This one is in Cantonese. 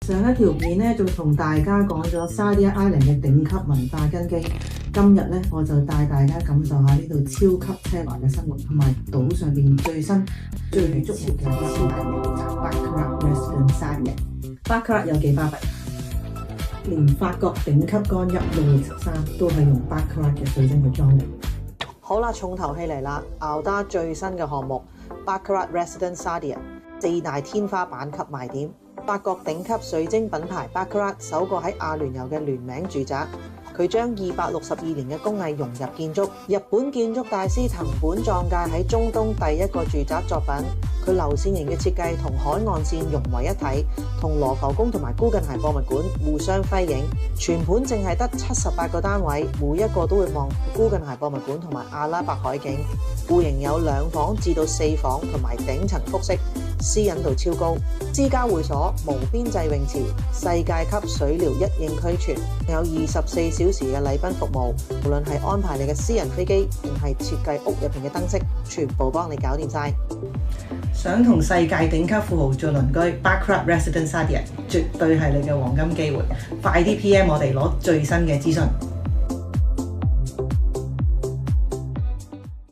上一條片咧就同大家講咗 Sardinia Island 嘅頂級文化根基，今日咧我就帶大家感受下呢度超級奢華嘅生活，同埋島上邊最新最足嘅潮牌名茶 Baccarat Residence Sardinia。Baccarat 有幾巴閉，連法國頂級干邑路易13都係用 Baccarat 嘅水晶去裝嘅。好啦，重頭戲嚟啦！敖達最新嘅項目 Baccarat Residence Sardinia 4大天花板級賣點。法國頂級水晶品牌 Baccarat 首個喺阿聯酋嘅聯名住宅，佢將262年嘅工藝融入建築。日本建築大師藤本壯介喺中東第一個住宅作品，佢流線型嘅設計同海岸線融為一體，同羅浮宮同埋古根鞋博物館互相輝映。全盤淨係得78個單位，每一個都會望古根鞋博物館同埋阿拉伯海景。戶型有2房至到4房，同埋頂層複式，私隱度超高。私家會所、無邊際泳池、世界級水療一應俱全，有24小時嘅禮賓服務。無論係安排你嘅私人飛機，定係設計屋入邊嘅燈飾，全部幫你搞掂晒。想同世界頂級富豪做鄰居 ，Baccarat Residence Sardinia 絕對係你嘅黃金機會。快啲 PM 我哋攞最新嘅資訊。